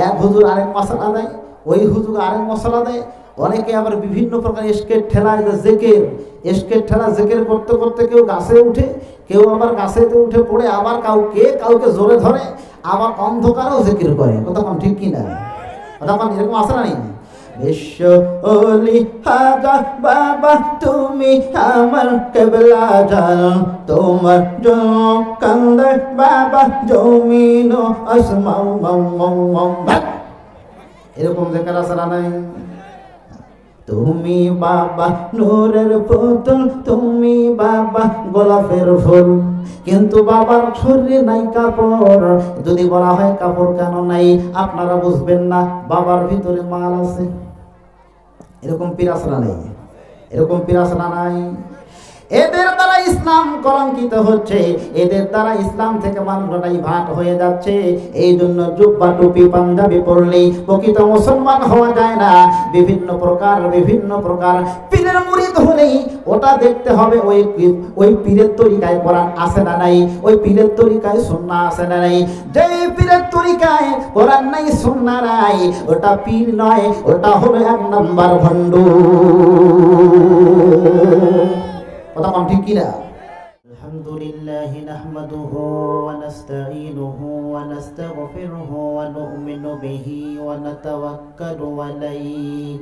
এক হুজুর আরেক মশলা দেয়, ওই হুজুর আরেক মশলা দেয়। অনেকে আবার বিভিন্ন প্রকার স্কেট ঠেলায় জেকের, স্কেট ঠেলা জেকের করতে করতে কেউ গাছে উঠে, কেউ আবার গাছেতে উঠে পড়ে, আবার কাউকে জোরে ধরে, আবার অন্ধকারেও জিকির করে। কথা কম ঠিক কিনা? কথা কম, এরকম আছে না নেই? বিশ্ব ওলি হাগা বাবা তুমি আমার কেবলা জানো, তোমার কান্দে বাবা জমিন আসমাও মাও মাও মাও। এরকম জিকির আছে না নাই? তুমি বাবা নূরের পুতুল, তুমি বাবা গোলাপের ফুল, কিন্তু বাবার শরীরে নাই কাপড়। যদি বলা হয় কাপড় কেন নাই, আপনারা বুঝবেন না, বাবার ভিতরে মাল আছে। এরকম পিরাসনা নেই? এরকম পিরাসনা নাই? এদের দ্বারা ইসলাম কলঙ্কিত হচ্ছে, এদের দ্বারা ইসলাম থেকে মানুষটাই ভাগ হয়ে যাচ্ছে। এই জন্য জুব্বা টুপি পাঞ্জাবি পরলেই প্রকৃত মুসলমান হওয়া যায় না। বিভিন্ন প্রকার পীরের মুরিদ হলেই ওটা দেখতে হবে ওই পীরের তরিকায় কোরআন আছে না নাই, ওই পীরের তরিকায় সুন্নাহ আছে না নাই। যেই পীরের তরিকায় কোরআন নাই সুন্নাহ নাই, ওটা পীর নয়, ওটা হলো এক নাম্বার ভণ্ড। কথা কম ঠিক কিনা? আলহামদুলিল্লাহি নাহমাদুহু ওয়া নাস্তাঈনুহু ওয়া নাস্তাগফিরুহু ওয়া নু'মিনু বিহি ওয়া নাতাওয়াক্কালু আলাইহি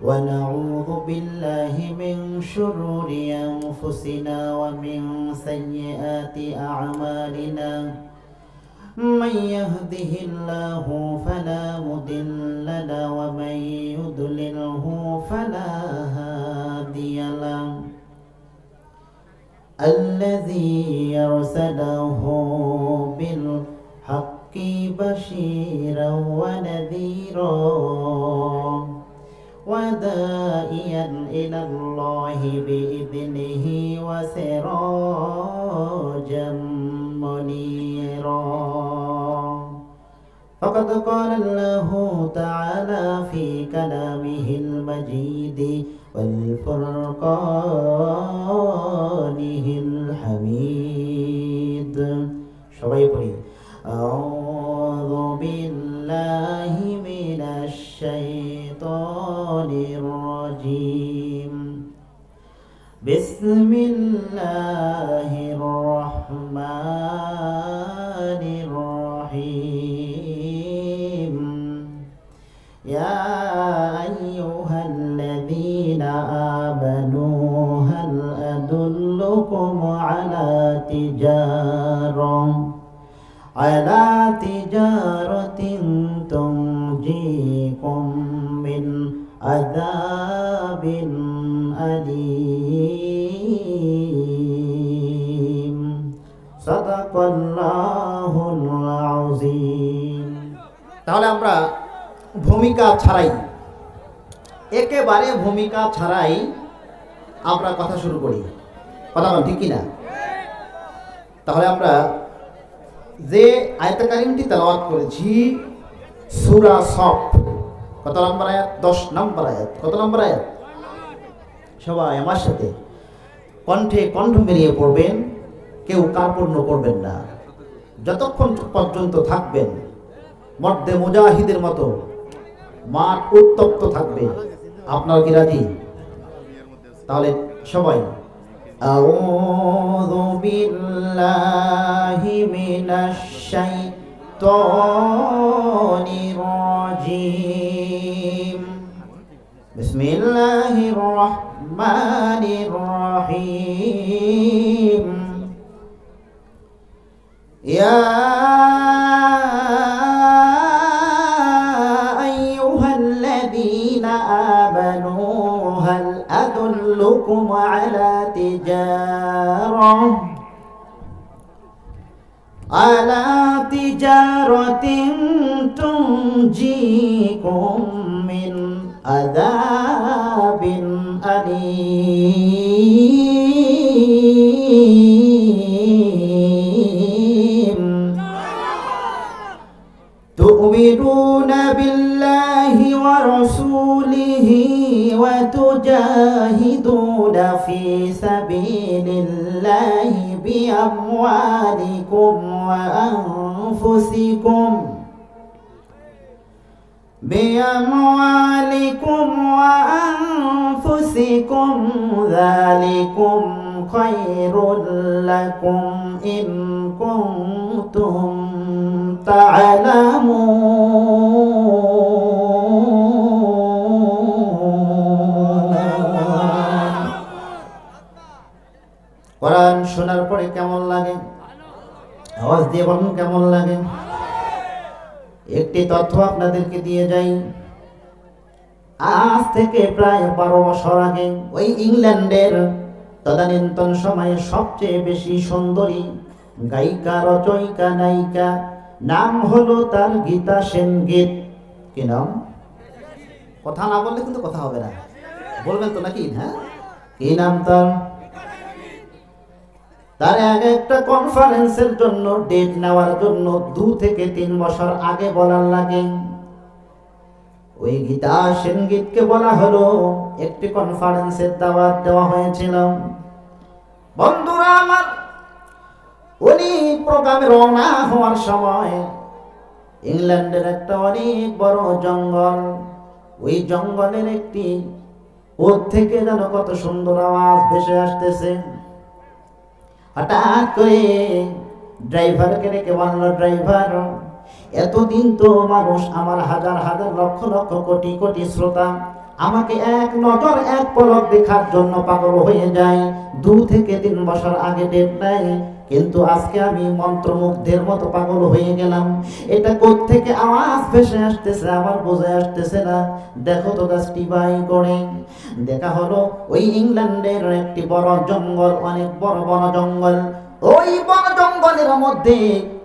ওয়া নাউযু বিল্লাহি মিন শুরুরি আনফুসিনা ওয়া মিন সাইয়্যাতি আ'মালিনা। من يهده الله فلا مضل له ومن يضلله فلا هادي له. الذي أرسله بالحق بشيرا ونذيرا وداعيا إلى الله بإذنه وسراجا منيرا. فقد قال الله تعالى في كلامه المجيد والفرقانه الحميد. সবাই পড়ি أعوذ بالله من الشيطان الرجيم. بسم الله الرحمن الرحيم. يا أيها الذين آمنوا هل أدلكم على تجارة تنجيكم من عذاب أليم. صدق الله العظيم. তাহলে আমরা ভূমিকা ছাড়াই, একেবারে ভূমিকা ছাড়াই আমরা কথা শুরু করি। কথা বল ঠিক কিনা? তাহলে আমরা যে আয়াতে কারিমটি তেলাওয়াত করেছি সূরা সফ, কত নম্বর আয়াত? 10 নম্বর আয়াত। কত নম্বর আয়াত? সবাই আমার সাথে কণ্ঠে কণ্ঠ মিলিয়ে পড়বেন, কেউ কার্পণ্য করবেন না। যতক্ষণ পর্যন্ত থাকবেন মর্দে মুজাহিদের মতো মাঠ উত্তপ্ত থাকবে। আপনারা কি রাজি? তাহলে সবাই আউযু বিল্লাহি মিনাশ শাইতানির রাজিম। বিসমিল্লাহির রহমানির রহিম। ইয়া أدلكم على تجارة تنجيكم من عذاب أليم. تؤمنون بالله ورسوله وتجاهدون في سبيل الله بأموالكم وأنفسكم বিআমওয়ালিকুম ওয়া আনফুসিকুম যালিকুম খায়রুল লাকুম ইন কুনতুম তা'লামুন। কোরআন শোনার পরে কেমন লাগে? আওয়াজ দিয়ে বলুন কেমন লাগে? একটি তথ্য আপনাদেরকে দিয়ে যাই। আজ থেকে প্রায় 12 বছর আগে ওই ইংল্যান্ডের তদানীন্তন সময়ে সবচেয়ে বেশি সুন্দরী গায়িকা, রচয়িকা, নায়িকা, নাম হলো তার গীতা সেনগীত। কি নাম? কথা না বললে কিন্তু কথা হবে না, বলবেন তো নাকি? হ্যাঁ, কি নাম তার? তার একটা কনফারেন্সের জন্য ডেট নেওয়ার জন্য 2 থেকে 3 বছর আগে বলার লাগে। ওই গীতা সেনগীতকে বলা হলো, একটি কনফারেন্সের দাওয়াত দেওয়া হয়েছিল। বন্ধুরা আমার, উনি প্রোগ্রামে রওনা হওয়ার সময় ইংল্যান্ডের একটা অনেক বড় জঙ্গল, ওই জঙ্গলের একটি ওর থেকে যেন কত সুন্দর আওয়াজ ভেসে আসতেছে। হঠাৎ করে ড্রাইভারকে রেখে বলল, ড্রাইভার, এতদিন তো মানুষ, আমার হাজার হাজার লক্ষ লক্ষ কোটি কোটি শ্রোতা আমাকে এক নজর এক পলক দেখার জন্য পাগল হয়ে যায়। 2 থেকে 3 বছর আগে ডেট নেয়, কিন্তু আজকে আমি মন্ত্রমুগ্ধের মতো পাগল হয়ে গেলাম। এটা কোত্থেকে আওয়াজ ভেসে আসতেছে আমার বোঝা আসতেছে না। দেখো তো গাছটি বাই করে দেখা হলো ওই ইংল্যান্ডের একটি বড় জঙ্গল, অনেক বড় বড় জঙ্গল। ওই বড় জঙ্গলের মধ্যে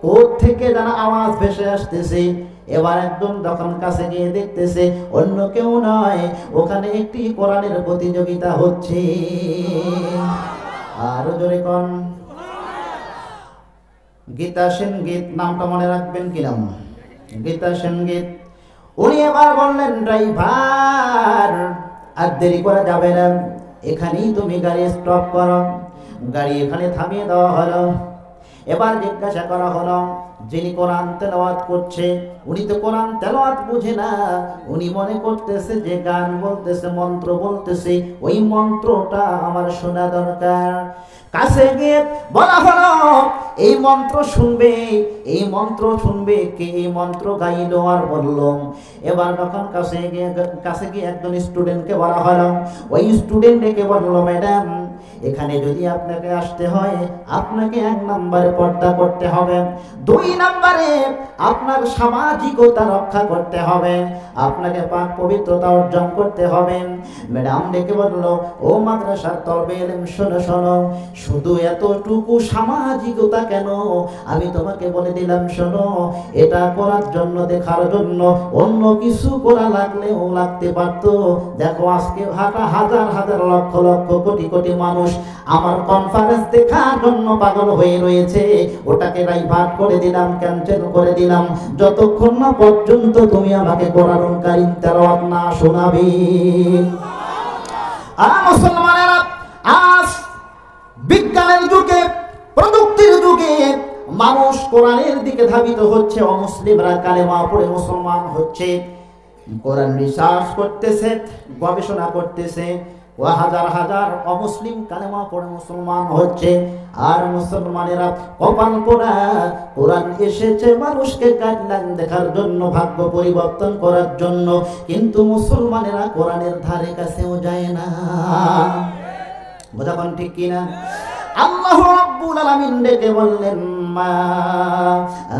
কোত্থেকে যেন আওয়াজ ভেসে আসতেছে। এবার একদম যখন কাছে গিয়ে দেখতেছে, অন্য কেউ নয়, ওখানে একটি কোরআনের প্রতিযোগিতা হচ্ছে। আরো জোরে কোন? গীতা সেনগীত। নামটা মনে রাখবেন, কি নাম? গীতা সেনগীত। উনি এবার বললেন, ড্রাইভার, আর দেরি করা যাবে না, এখানেই তুমি গাড়ি স্টপ করো। গাড়ি এখানে থামিয়ে দেওয়া হলো। এবার জিজ্ঞাসা করা হলো, যিনি কোরআন তেলাওয়াত করছে, উনি তো কোরআন তেলাওয়াত বুঝে না, উনি মনে করতেছে যে গান বলতেছে, মন্ত্র বলতেছে, ওই মন্ত্রটা আমার শোনা দরকার। কাছে গিয়ে বলা হলো, এই মন্ত্র শুনবে, এই মন্ত্র শুনবে কে? এই মন্ত্র গাইলো আর বলল। এবার যখন কাছে গিয়ে একজন স্টুডেন্টকে বলা হলো, ওই স্টুডেন্ট ডেকে বলল, ম্যাডাম, এখানে যদি আপনাকে আসতে হয়, আপনাকে 1 নম্বরে পর্দা করতে হবে, 2 নম্বরে আপনার সামাজিকতা রক্ষা করতে হবে, আপনাকে পাক পবিত্রতা অর্জন করতে হবে। ম্যাডাম ডেকে বলল, ও মাদ্রাসার তলবে এলেম, শোনো শোনো, শুধু এতটুকু সামাজিকতা কেন? আমি তোমাকে বলে দিলাম, শোনো, এটা করার জন্য, দেখার জন্য অন্য কিছু করা লাগলেও লাগতে পারতো। দেখো আজকে হাজার হাজার লক্ষ লক্ষ কোটি কোটি মানুষ আমার কনফারেন্স দেখার জন্য পাগল হয়ে রয়েছে, ওটাকে ডাইভার্ট করে দিলাম, ক্যান্সেল করে দিলাম, যতক্ষণ না পর্যন্ত তুমি আমাকে কোরআন কারীম তেলাওয়াত না শোনাবে। আর মুসলমানেরা, আজ বিজ্ঞানের যুগে, প্রযুক্তির যুগে মানুষ কোরআনের দিকে ধাবিত হচ্ছে। অমুসলিমরা কালেমা পড়ে মুসলমান হচ্ছে, কোরআন রিসার্চ করতেছে, গবেষণা করতেছে, ও হাজার হাজার অমুসলিম কালেমা পড়ে মুসলমান হচ্ছে। আর মুসলমানেরা কপাল পোড়া, কোরআন এসেছে মানুষকে গাইডলাইন দেখার জন্য, ভাগ্য পরিবর্তন করার জন্য, কিন্তু মুসলমানেরা কোরআনের ধারে কাছেও যায় না। বোঝাবেন ঠিক কিনা? আল্লাহ রাব্বুল আলামিন ডেকে বললেন, মা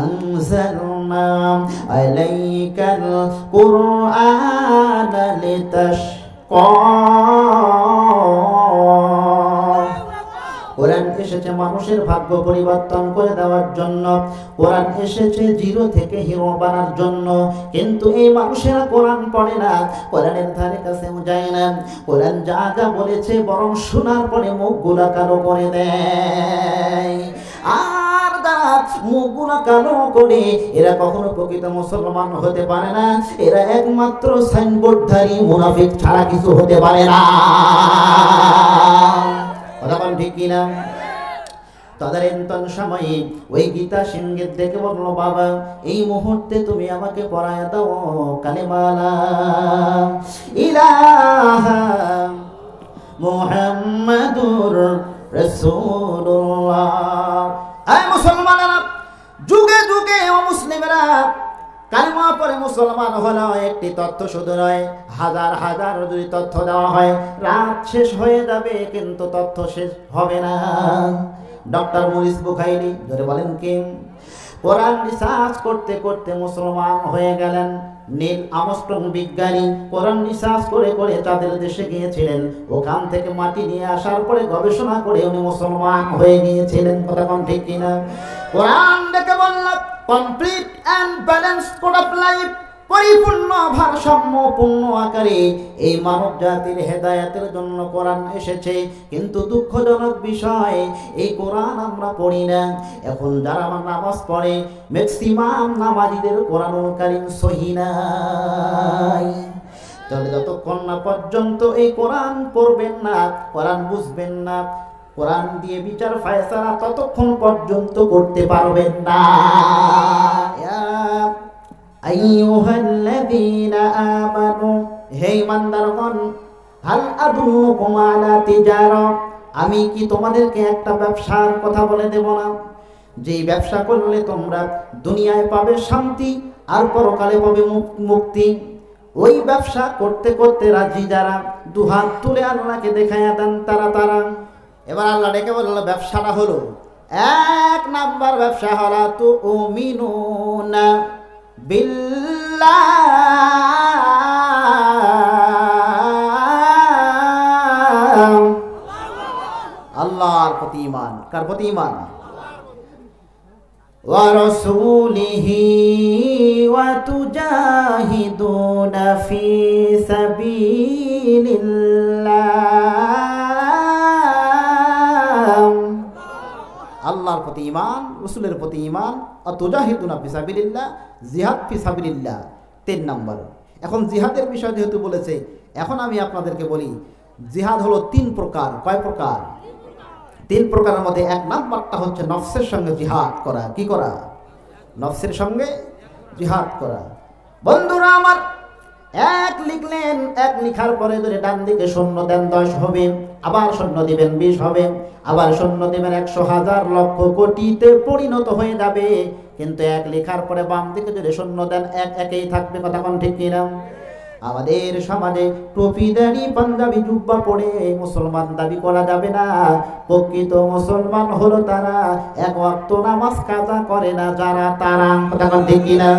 আনজালনা আলাইকাল কুরআনা লিতাশকা। কোরআন এসেছে মানুষের ভাগ্য পরিবর্তন করে দেওয়ার জন্য, কোরআন এসেছে 0 থেকে হিরো বানার জন্য, কিন্তু এই মানুষেরা কোরআন পড়ে না, কোরআনের ধারে কাছেও যায় না। কোরআন যা যা বলেছে বরং শোনার পরে মুখগুলা কালো করে দেয়। আর যারা মুখগুলা কালো করে, এরা কখনো প্রকৃত মুসলমান হতে পারে না, এরা একমাত্র সাইনবোর্ডধারী মুনাফিক ছাড়া কিছু হতে পারে না। কথা বল ঠিক কিনা? তদানীন্তন সময়ে ওই গীতা সিংহের দেখে বললো, বাবা এই মুহূর্তে তুমি আমাকে পড়ায় দাও কালেমা লা ইলাহা মুহাম্মাদুর রাসূলুল্লাহ। এই মুসলমানেরা, যুগে যুগে ও মুসলিমেরা, কালেমা পড়ে মুসলমান হলো একটি তথ্য শুধু নয়, হাজার হাজার যদি তথ্য দেওয়া হয় রাত শেষ হয়ে যাবে, কিন্তু তথ্য শেষ হবে না। ডক্টর মরিস বুখাইরি, ধরে বলেন কি, কোরআন রিসার্চ করতে করতে মুসলমান হয়ে গেলেন। নীল আর্মস্ট্রং বিজ্ঞানী কোরআন রিসার্চ করে করে তাদের দেশে গিয়েছিলেন, ওখান থেকে মাটি নিয়ে আসার পরে গবেষণা করে উনি মুসলমান হয়ে গিয়েছিলেন। কথা কোন ঠিক কিনা? কোরআন দেখে বললাম complete and balanced code of life, পরিপূর্ণ ভারসাম্যপূর্ণ আকারে এই মানব জাতির হেদায়েতের জন্য কোরআন এসেছে। কিন্তু দুঃখজনক বিষয়, এই কোরআন আমরা পড়ি না। এখন যারা আমার নামাজ পড়ে, ম্যাক্সিমাম নামাজীদের কোরআনুল কারীম সহিহ নাই। তাহলে যতক্ষণ না পর্যন্ত এই কোরআন পড়বেন না, কোরআন বুঝবেন না, কোরআন দিয়ে বিচার ফায়সালা ততক্ষণ পর্যন্ত করতে পারবেন না। আইয়ুহাল্লাযীনা আমানু, হে ঈমানদারগণ, হাল আদুল্লুকুম আলা তিজারা, আমি কি তোমাদেরকে একটা ব্যবসার কথা বলে দেব না, যেই ব্যবসা করলে তোমরা দুনিয়ায় পাবে শান্তি আর পরকালে পাবে মুক্তি। ওই ব্যবসা করতে করতে রাজি যারা, দুহাত তুলে আল্লাহকে দেখাইয়া দেন তারা। এবার আল্লাহ ডেকে বলল, ব্যবসাটা হলো, এক নাম্বার ব্যবসা হলো তুমিনুনা বিল্লাহ, আল্লাহর প্রতি ঈমান। কার প্রতি ঈমান? ওয়া রাসূলিহি ওয়া তুজাহিদুনা ফি সাবিলিল্লাহ, আল্লাহর প্রতি ঈমান, রাসূলের প্রতি ঈমান, আর তুজাহিদুনা ফি সাবিলিল্লাহ, জিহাদ ফি সাবিলিল্লাহ 3 নাম্বার। এখন জিহাদের বিষয় যেহেতু বলেছে, এখন আমি আপনাদেরকে বলি জিহাদ হলো 3 প্রকার। কয় প্রকার? 3 প্রকারের মধ্যে 1 নাম্বারটা হচ্ছে নফসের সঙ্গে জিহাদ করা। কি করা? নফসের সঙ্গে জিহাদ করা। বন্ধুরা আমার, 1 লিখলেন, 1 লিখার পরে যদি ডান দিকে শূন্য দেন 10 হবে, আবার শূন্য দিবেন 20 হবে, আবার শূন্য দিবেন 100, 1000, লক্ষ, কোটিতে পরিণত হয়ে যাবে। কিন্তু 1 লেখার পরে বাম দিকে যদি শূন্য দেন 1 একেই থাকবে। কথা কোন ঠিক কিনা? আমাদের সমাজে টুপি দাড়ি পাঞ্জাবি জুব্বা পরে মুসলমান দাবি করা যাবে না। প্রকৃত মুসলমান হলো তারা, 1 ওয়াক্ত নামাজ কাজা করে না যারা, তারা। কথা কোন ঠিক কিনা?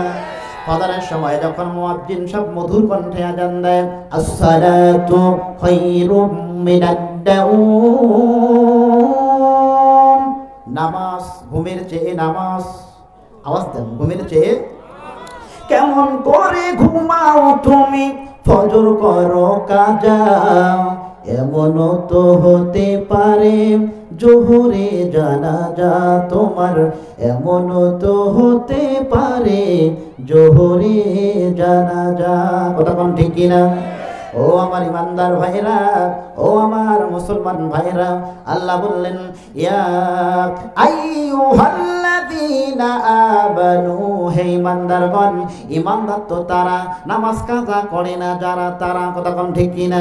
ফজরের সময় যখন মুয়াজ্জিন সব মধুর কণ্ঠে আযান দেয়, আসসালাতু খায়রুম মিনাদ নাওম, নামাজ ঘুমের চেয়ে, নামাজ, আওয়াজ দেন, ঘুমের চেয়ে। কেমন করে ঘুমাও তুমি, ফজর করো কাজা, এমন তো হতে পারে জোহরে জানাজা তোমার, এমন তো হতে পারে জোহরে জানাজা। কথা কোন ঠিক কিনা? ও আমার ইমানদার ভাইরা, ও আমার মুসলমান ভাইরা, আল্লাহ বললেন, ইয়া আইয়ুহাল্লাযীনা আমানু, হে ইমানদারগণ, ইমানদার তো তারা, নামাজ কাজা করে না যারা, তারা। কথা কোন ঠিক কিনা?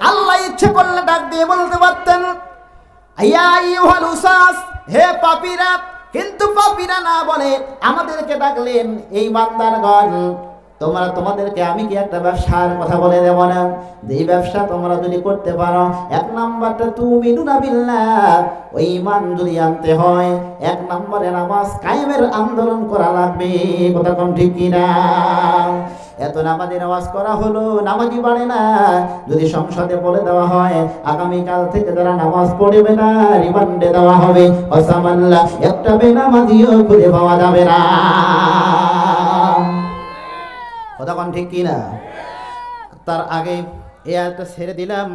আল্লাহ ইচ্ছে করলে ডাক দিয়ে বলতে পারতেন, ইয়া আইয়ুহাল উসাস, হে পাপীরা, কিন্তু পাপীরা না বলে আমাদেরকে ডাকলেন, এই ইমানদারগণ, তোমাদেরকে আমি কি একটা ব্যবসার কথা বলে দেব না? এই ব্যবসা তোমরা যদি করতে পারো, 1 নাম্বারটা তুমিনুনা বিল্লাহ, ওই ঈমান যদি আনতে হয় 1 নম্বরে নামাজ কায়েমের আন্দোলন করা লাগবে। কথা কোন ঠিক কিনা? এত নামাজের আওয়াজ করা হলো, নামাজি বাড়ে না। যদি সংসদে বলে দেওয়া হয় আগামীকাল থেকে যারা নামাজ পড়বে না রিমান্ডে দেওয়া হবে, কসমাল্লাহ একটা বেনামাজিও খুঁজে পাওয়া যাবে না। কথা কোন ঠিক কিনা? তার আগে এই আয়াতটা ছেড়ে দিলাম।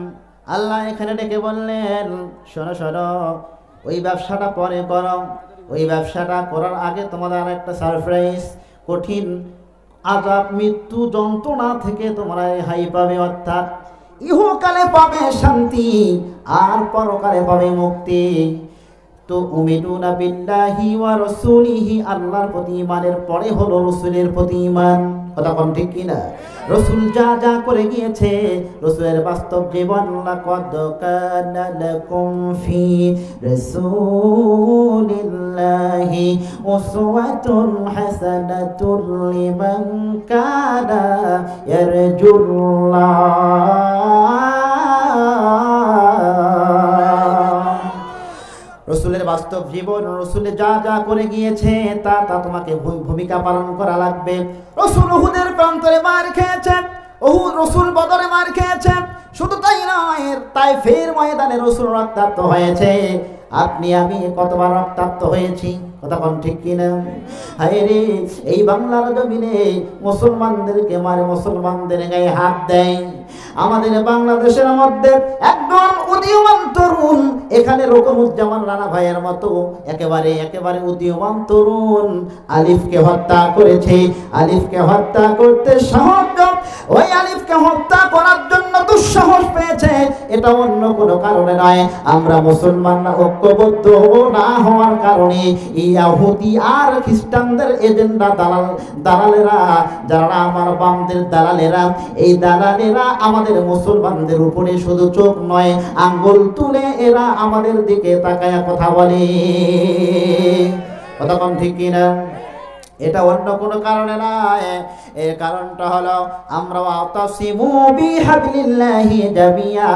আল্লাহ এখানে ডেকে বললেন, শোনো শোনো, ওই ব্যবসাটা পরে করো, ওই ব্যবসাটা করার আগে তোমাদের আর একটা সারপ্রাইজ, কঠিন আযাব, মৃত্যু যন্ত্রণা থেকে তোমরা রেহাই পাবে, অর্থাৎ ইহকালে পাবে শান্তি আর পরকালে পাবে মুক্তি। তুমিনুনা বিল্লাহি ওয়া রাসূলিহি, আল্লাহর প্রতি ঈমানের পরে হলো রাসূলের প্রতি ঈমান। কথা কোন ঠিক কি না? রাসূল যা যা করে গিয়েছে, রাসূলের বাস্তব জীবন, লাকাদ কানা লাকুম ফি রাসূলিল্লাহি উসওয়াতুন হাসানাতুন লিমান কানা ইয়ারজুল্লাহ। রসুলের বাস্তব জীবন, রসুলে যা যা করে গিয়েছে তা তা তোমাকে ভূমিকা পালন করা লাগবে। রসুল উহুদের প্রান্তরে মার খেয়েছেন, রসুল বদরে মার খেয়েছেন, শুধু তাই নয়, তাইফের ময়দানে রসুল রক্তাক্ত হয়েছে। আপনি আমি কতবার রক্তাক্ত হয়েছি, কথা কোন ঠিক কিনা? হায় রে, এই বাংলার জমিনে মুসলমানদেরকে মারে, মুসলমানদের গায়ে হাত দেয়। আমাদের বাংলাদেশের মধ্যে একজন উদীয়মান তরুণ, এখানে রকমুজ্জামান রানা ভাইয়ের মতো একেবারে উদীয়মান তরুণ আলিফকে হত্যা করেছে। আলিফকে হত্যা করতে সাহস, ওই আলিফকে হত্যা করার জন্য দুঃসাহস পেয়েছে, এটা অন্য কোনো কারণে নয়। আমরা মুসলমানরা ঐক্যবদ্ধ না হওয়ার কারণে ইহুদি আর খ্রিস্টানদের এজেন্ডা দালালেরা, যারা আমার বামদের দালালেরা, এই দালালেরা আমাদের মুসলমানদের উপরে শুধু চোখ নয় আঙ্গুল তুলে এরা আমাদের দিকে তাকায়া কথা বলে। কথা কোন ঠিক কিনা? এটা অন্য কোনো কারণে নয়। এর কারণটা হলো আমরা ওয়াতাসিমু বিহাবলিল্লাহি জামিয়া,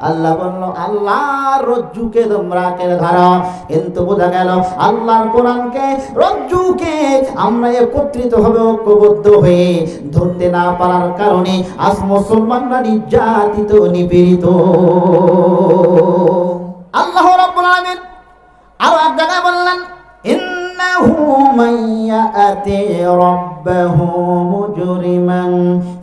আল্লাহ বলল আল্লাহর রজ্জুকে তোমরা কেড়ে ধরো। কিন্তু বোঝা গেল আল্লাহর কোরআনকে, রজ্জুকে আমরা একত্রিতভাবে ঐক্যবদ্ধ হয়ে ধরতে না পারার কারণে আজ মুসলমানরা নির্যাতিত, নিপীড়িত। আল্লাহ রাব্বুল আলামিন আরো এক জায়গায় বললেন, ইন্নাহু মান ইয়াতি রাব্বাহু মুজরিমান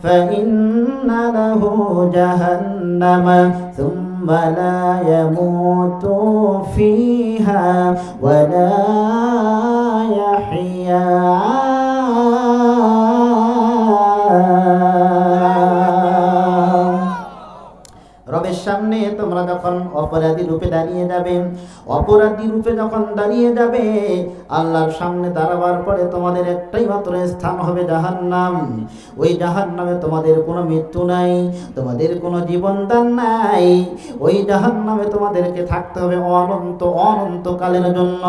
ফাইন্না লাহু জাহান্নামা সুম্মা লা ইয়ামুতু ফিহা ওয়া লা ইয়াহইয়া। রবের সামনে তোমরা যখন অপরাধী রূপে দাঁড়িয়ে যাবে, অপরাধী রূপে যখন দাঁড়িয়ে যাবে, আল্লাহর সামনে দাঁড়াবার পরে তোমাদের একটাই মাত্র স্থান হবে জাহান্নাম। ওই জাহান্নামে তোমাদের কোনো মৃত্যু নাই, তোমাদের কোনো জীবনদান নাই। ওই জাহান্নামে তোমাদেরকে থাকতে হবে অনন্তকালের জন্য।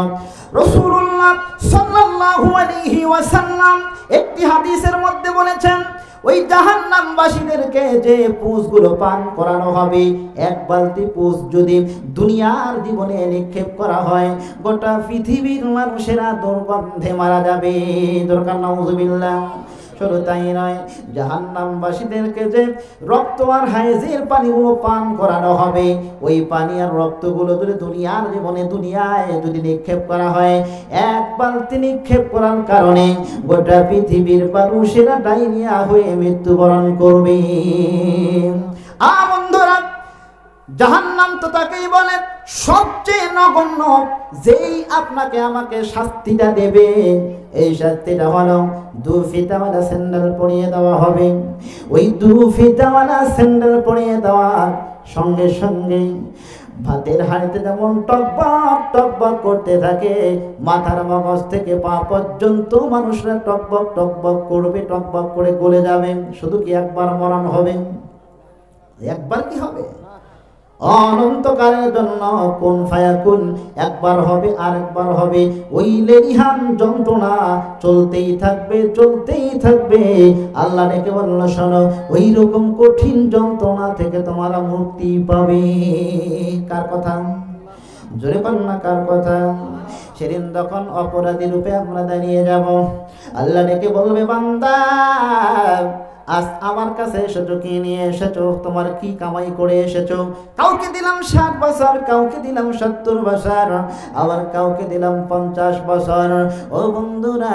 রাসূলুল্লাহ সাল্লাল্লাহু আলাইহি ওয়াসাল্লাম একটি হাদিসের মধ্যে বলেছেন, ওই জাহান্নামবাসীদেরকে যে পুষগুলো পান করানো হবে, এক বালতি পুষ যদি দুনিয়ার জীবনে নিক্ষেপ করা হয়, গোটা পৃথিবীর মানুষেরা দুর্গন্ধে মারা যাবে। দরকার নাউযুবিল্লাহ। শুধু তাই নয়, জাহান্নামবাসীদেরকে যে রক্ত আর হাইজের পানিগুলো পান করানো হবে, ওই পানি আর রক্তগুলো যদি দুনিয়ার জীবনে দুনিয়ায় যদি নিক্ষেপ করা হয়, এক বালতি নিক্ষেপ করার কারণে গোটা পৃথিবীর মানুষেরা ডায়রিয়া হয়ে মৃত্যুবরণ করবে। বন্ধুরা, জাহান্নাম তো তাকেই বলে সবচেয়ে নগণ্য, যেই আপনাকে আমাকে শাস্তিটা দেবে, এই শাস্তিটা হলো দু ফিতাওয়ালা স্যান্ডেল পরিয়ে দেওয়া হবে। ওই দু ফিতাওয়ালা স্যান্ডেল পরিয়ে দেওয়ার সঙ্গে সঙ্গে ভাতের হাঁড়িতে যেমন টকবক টকবক করতে থাকে, মাথার মগজ থেকে পা পর্যন্ত মানুষরা টকবক টকবক করবে, টকবক করে গলে যাবে। শুধু কি একবার মরণ হবে? একবার কি হবে? অনন্তকালের জন্য কোন ফায়াকুন, একবার হবে আরেকবার হবে। ওই লেলিহান যন্ত্রণা চলতেই থাকবে, চলতেই থাকবে। আল্লাহ ডেকে বলল, শোনো, ওই রকম কঠিন যন্ত্রণা থেকে তোমরা মুক্তি পাবে। কার কথা? জোরে বল না, কার কথা? সেদিন তখন অপরাধী রূপে আমরা দাঁড়িয়ে যাব, আল্লাহ ডেকে বলবে, বান্দা আজ আমার কাছে এসেছো, কি নিয়ে এসেছো? তোমার কি কামাই করে এসেছো? কাউকে দিলাম 60 বছর, কাউকে দিলাম 70 বছর, আবার কাউকে দিলাম 50 বছর। ও বন্ধুরা,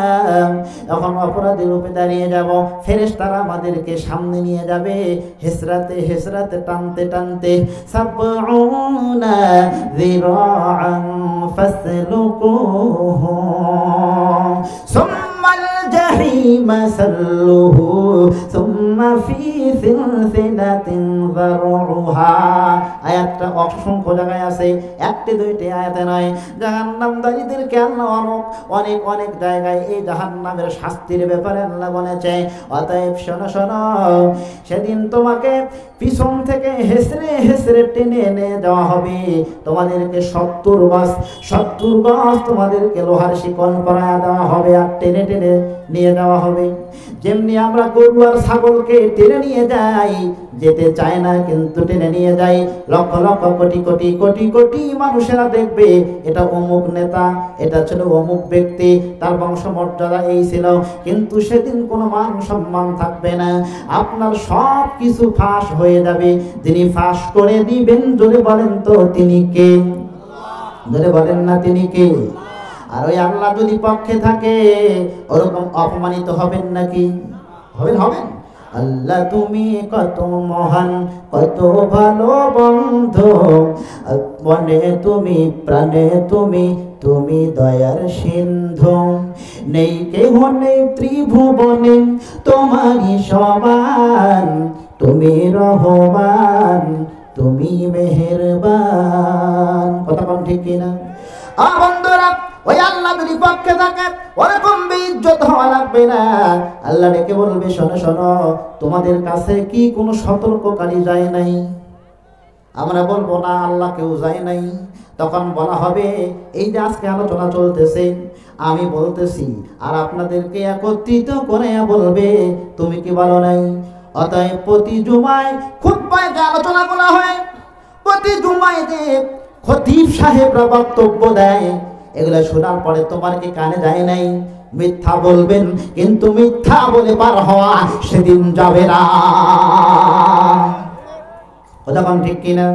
এখন অপরাধী রূপে দাঁড়িয়ে যাব, ফেরেশতারা আমাদেরকে সামনে নিয়ে যাবে, হেসরাতে হেসরাতে, টানতে টানতে, সাবউনা যিরাআন ফাসলুকুহু সুম্মাল الجحيم سلوه ثم في سلسلة ذرعها আয়াতটা অসংখ্য জায়গায় আছে, একটি দুইটি আয়াতে নয়। জাহান্নামদারীদেরকে আল্লাহ অনেক অনেক জায়গায় এই জাহান্নামের শাস্তির ব্যাপারে আল্লাহ বলেছে। অতএব শোনো শোনো, সেদিন তোমাকে পিছন থেকে হেসড়ে হেসড়ে টেনে নিয়ে যাওয়া হবে, তোমাদেরকে 70 গজ তোমাদেরকে লোহার শিকল পরায়া দেওয়া হবে আর টেনে টেনে নিয়ে যাওয়া হবে। যেমনি আমরা গরু আর ছাগলকে টেনে নিয়ে যাই, যেতে চায় না কিন্তু টেনে নিয়ে যাই, লক্ষ লক্ষ কোটি কোটি কোটি কোটি মানুষেরা দেখবে এটা অমুক নেতা, এটা ছিল অমুক ব্যক্তি, তার বংশমর্যাদা এই ছিল, কিন্তু সেদিন কোনো মান সম্মান থাকবে না। আপনার সব কিছু ফাঁস হয়ে যাবে। যিনি ফাঁস করে দিবেন, জোরে বলেন তো তিনি কে? জোরে বলেন না তিনি কে? আর ওই আল্লাহ যদি পক্ষে থাকে, ওরকম অপমানিত হবেন নাকি? হবেন? আল্লাহ তুমি কত মহান, কত ভালো বন্ধু, মনে তুমি প্রাণে তুমি, তুমি দয়ার সিন্ধু, নেই কেহ নেই ত্রিভুবনে তোমারই সমান, তুমি রহমান, তুমি মেহেরবান। কথা কোন ঠিক কিনা? বন্ধুরা, ওই আল্লাহ যদি পক্ষে থাকে, ওরকম বেইজ্জত হওয়া লাগবে না। আল্লাহ ডেকে বলবে, শোনো শোনো, তোমাদের কাছে কি কোনো সতর্ককারী যায় নাই? আমরা বলবো না আল্লাহ কেউ যায় নাই। তখন বলা হবে, এই যে আজকে আলোচনা চলতেছে, আমি বলতেছি আর আপনাদেরকে একত্রিত করে বলবে, তুমি কি বলো নাই? অতএব প্রতি জুমায় খুতবায় যে আলোচনা করা হয়, প্রতি জুমায় যে খতিব সাহেবরা বক্তব্য দেয়, এগুলো শোনার পরে তোমার কি কানে যায় নাই? মিথ্যা বলবেন, কিন্তু মিথ্যা বলে পার হওয়া সেদিন যাবে না। তখন ঠিক কিনা?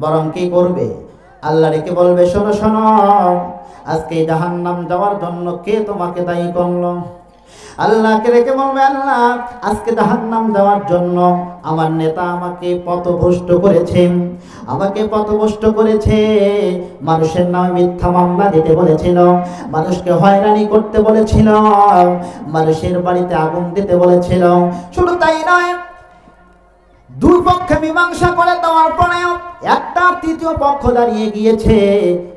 বরং কি করবে? আল্লাহ রেখে বলবে, শোনো শোনো, আজকে জাহান্নাম যাওয়ার জন্য কে তোমাকে দায়ী করলো? আল্লাহকে রেখে বলবে, আল্লাহ আজকে জাহান্নাম যাওয়ার জন্য আমার নেতা আমাকে পথভ্রষ্ট করেছে, মানুষের নামে মিথ্যা মামলা দিতে বলেছিল, মানুষকে হয়রানি করতে বলেছিল, মানুষের বাড়িতে আগুন দিতে বলেছিল। শুধু তাই নয়, দুই পক্ষে মীমাংসা করে দেওয়ার পরেও একটা তৃতীয় পক্ষ দাঁড়িয়ে গিয়েছে,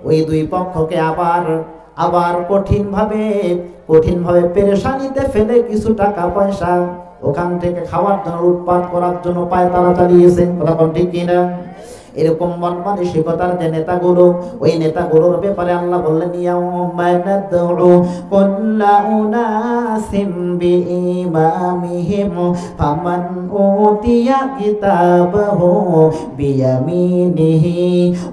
ওই দুই পক্ষকে আবার কঠিনভাবে পেরেশানিতে ফেলে কিছু টাকা পয়সা ওখান থেকে খাওয়ার জন্য, উৎপাদ করার জন্য পায়তারা চালিয়েছে। কথা ঠিক কিনা? এরকম মন মানসিকতার যে নেতাগুলো, ওই নেতাগুলোর ব্যাপারে আল্লাহ বললেন, ইয়াউমা নাদউ কুল্লা উনাসিম বিইমামিহিম ফামান উতিয়া কিতাবাহু বিয়ামিনিহি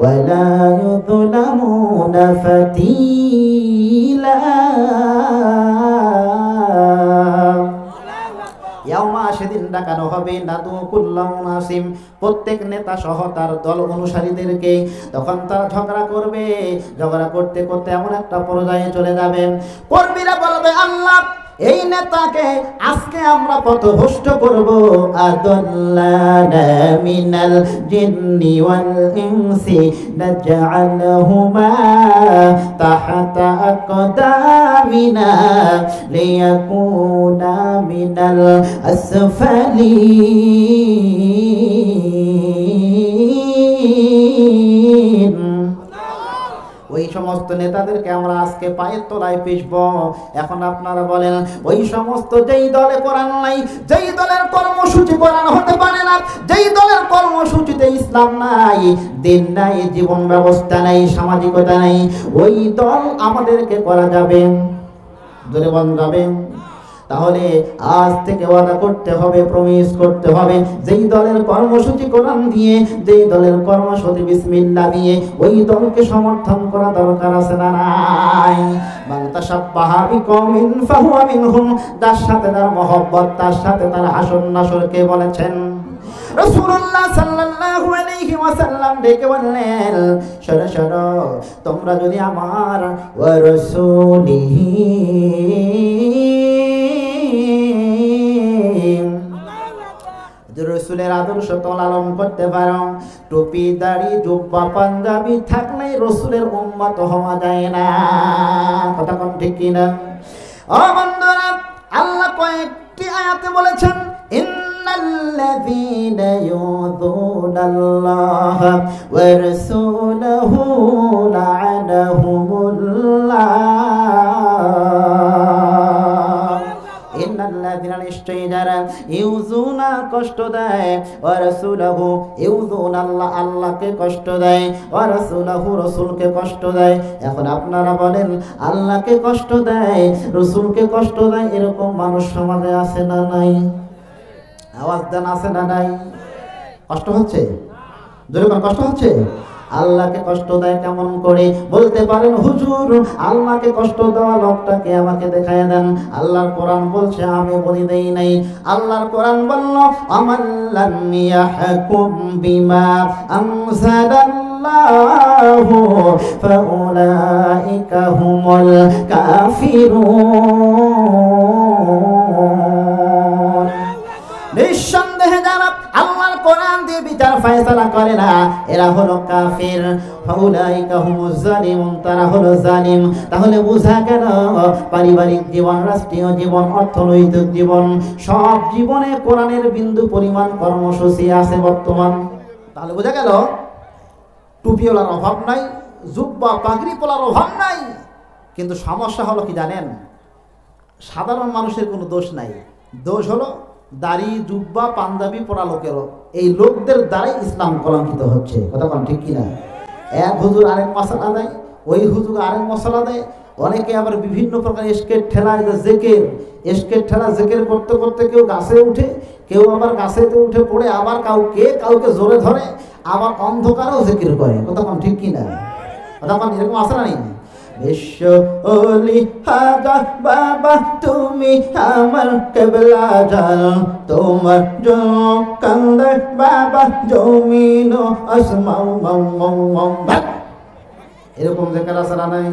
ওয়ালা ইউযলামুনা ফাতিলা। সেদিন ডাকানো হবে নাদু কুল্লা উনাসিম, প্রত্যেক নেতা সহ তার দল অনুসারীদেরকে। তখন তারা ঝগড়া করবে, ঝগড়া করতে করতে এমন একটা পর্যায়ে চলে যাবে, কর্মীরা বলবে, আল্লাহ এই নেতাকে আজকে আমরা পথভ্রষ্ট করব। আদাল্লানা মিনাল জিন্নি ওয়াল ইনসি নাজআলহুমা তাহতা আকদামিনা লিয়াকুনা মিনাল আসফালিন। ওই সমস্ত নেতাদেরকে আমরা আজকে পায়ের তলায় পিষব। এখন আপনারা বলেন, ওই সমস্ত যেই দলে কোরআন নাই, যেই দলের কর্মসূচি কোরআন হতে পারে না, যেই দলের কর্মসূচিতে ইসলাম নাই, দিন নাই, জীবন ব্যবস্থা নাই, সামাজিকতা নাই, ওই দল আমাদেরকে করা যাবে? জোরে বলেন যাবে? তাহলে আজ থেকে ওয়াদা করতে হবে, প্রমিস করতে হবে, যেই দলের কর্মসূচি কোরআন দিয়ে, যেই দলের কর্মসূচি বিসমিল্লাহ দিয়ে, ওই দলকে সমর্থন করা দরকার আছে না নাই? মান তাশাব্বাহা বিকওমিন ফাহুয়া মিনহুম, যার সাথে তার মহব্বত, তার সাথে তার হাসর নাসর কে বলেছেন? রাসূলুল্লাহ সাল্লাল্লাহু আলাইহি ওয়াসাল্লাম ডেকে বললেন, শোনো শোনো, তোমরা যদি আমার ওয়া রাসূলিহি রসুলের আদর্শ লালন করতে পারো, টুপি দাড়ি জুব্বা পাঞ্জাবি থাকলে রসুলের উম্মত হওয়া যায় না। কথা কোন ঠিক কিনা? ও বন্ধুরা, আয়াতে বলেছেন ইন্নাল্লাযীনা ইউযুনাল্লাহা ওয়া রাসূলাহু লা'নাহুমুল্লাহ। ইন্নাল্লাযীনা নিশ্চয়ই যারা ইউযুনা কষ্ট দেয় ওয়া রাসূলাহু ইউযুনাল্লাহ আল্লাহকে কষ্ট দেয় ওয়া রাসূলাহু রাসূলকে কষ্ট দেয়। এখন আপনারা বলেন আল্লাহকে কষ্ট দেয় রাসূলকে কষ্ট দেয় এরকম মানুষ সমাজে আছে না নাই? আওয়াজ দেন আছে না নাই? কষ্ট হচ্ছে? জোরে কোন কষ্ট হচ্ছে? আল্লাহকে কষ্ট দেয় কেমন করে? বলতে পারেন হুজুর আল্লাহকে কষ্ট দেওয়া লোকটাকে আমাকে দেখায় দেন। আল্লাহর কোরআন বলছে আমি বলি দেই নাই। আল্লাহর কোরআন বলল আমাল্লাম ইয়াহকুম বিমা আনজালাল্লাহু ফাউলাইকা হুমুল কাফিরুন। নিঃসন্দেহে যারা আল্লাহর কোরআন দিয়ে বিচার ফয়সালা করে না এরা হলো কাফির। ফাউলাইকা হুমুজ জালিমুন তারা হলো জালিম। তাহলে বোঝা গেল পারিবারিক জীবন, রাষ্ট্রীয় জীবন, অর্থনৈতিক জীবন, সব জীবনে কোরআনের বিন্দু পরিমাণ কর্মসূচি আছে বর্তমান। তাহলে বোঝা গেল টুপিওয়ালার অভাব নাই, জুব্বা পাগড়ি পরার অভাব নাই। কিন্তু সমস্যা হলো কি জানেন? সাধারণ মানুষের কোনো দোষ নাই, দোষ হলো দাড়ি জুব্বা পাঞ্জাবি পরা লোকেরও। এই লোকদের দ্বারাই ইসলাম কলঙ্কিত হচ্ছে। কথা বলেন ঠিক কিনা? এক হুজুর আরেক মশলা দেয়, ওই হুজুর আরেক মশলা দেয়। অনেকে আবার বিভিন্ন প্রকার স্কেট ঠেলায় জেকের, স্কেট ঠেলা জেকের করতে করতে কেউ গাছে উঠে, কেউ আবার গাছেতে উঠে পড়ে, আবার কাউকে জোরে ধরে, আবার অন্ধকারেও জেকের করে। কথা বলেন ঠিক কিনা? কথা বলেন এরকম আসে না নেই? বিশ্ব ওলি হাজা বাবা তুমি আমার কেবলা জান, তোমার কান্দে বাবা জমিন আসমাও মাও মাও মাও। এরকম জিকির আছে না নাই?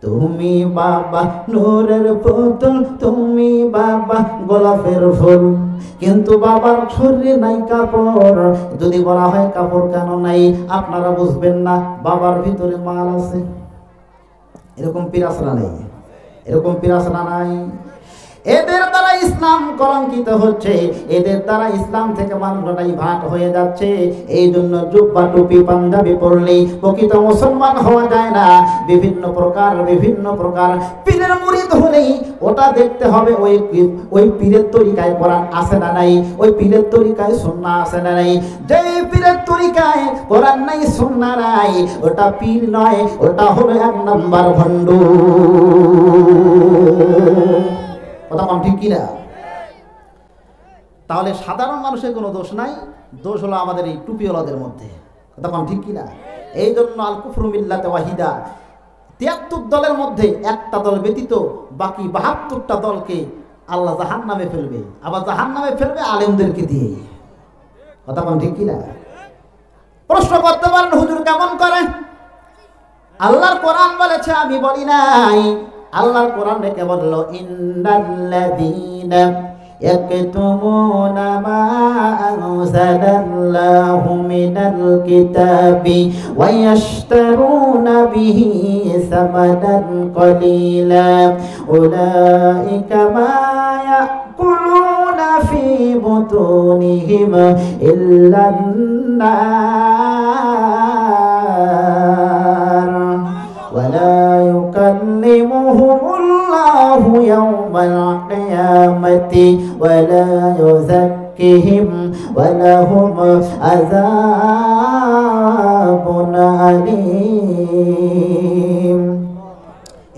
তুমি বাবা নূরের পুতুল, তুমি বাবা গোলাপের ফুল, কিন্তু বাবার শরীরে নাই কাপড়। যদি বলা হয় কাপড় কেন নাই, আপনারা বুঝবেন না বাবার ভিতরে মাল আছে। এরকম পিরাসনা নেই? এরকম পিরাসনা নাই? এদের দ্বারা ইসলাম কলঙ্কিত হচ্ছে, এদের দ্বারা ইসলাম থেকে মানুষটাই ভাগ হয়ে যাচ্ছে। এই জন্য জুব্বা টুপি পাঞ্জাবি পরলেই প্রকৃত মুসলমান হওয়া যায় না। বিভিন্ন প্রকার পীরের মুরিদ হলেই ওটা দেখতে হবে ওই পীরের তরিকায় কোরআন আছে না নাই, ওই পীরের তরিকায় সুন্নাহ আছে না নাই। যেই পীরের তরিকায় কোরআন নাই সুন্নাহ নাই ওটা পীর নয়, ওটা হলো এক নাম্বার ভণ্ড। কথা বল ঠিক কিনা? তাহলে সাধারণ মানুষের কোনো দোষ নাই, দোষ হলো আমাদের এই টুপিওয়ালাদের মধ্যে। কথা বল ঠিক কিনা? এই জন্য আল কুফরু মিল্লাতে ওয়াহিদা, ৭৩ দলের মধ্যে একটা দল ব্যতীত বাকি ৭২টা দলকে আল্লাহ জাহান্নামে ফেলবে, আবার জাহান্নামে ফেলবে আলেমদেরকে দিয়ে। কথা বল ঠিক কিনা? প্রশ্ন করতে পারেন হুজুর কেমন করে? আল্লাহর কোরআন বলেছে, আমি বলি নাই। আল্লাহর কোরআন রেখে বলল ইন্নাল্লাযীনা ইয়াকতুমুনা মা আনজালাল্লাহু মিনাল কিতাবি ওয়া ইয়াশতারুনা বিহি সামানান কলিলা উলাইকা মা ইয়াকুলুনা ফি বুতুনিহিম ইল্লান নার ওয়া লা يكلمهم الله يوم القيامة ولا يزكيهم ولهم عذاب أليم।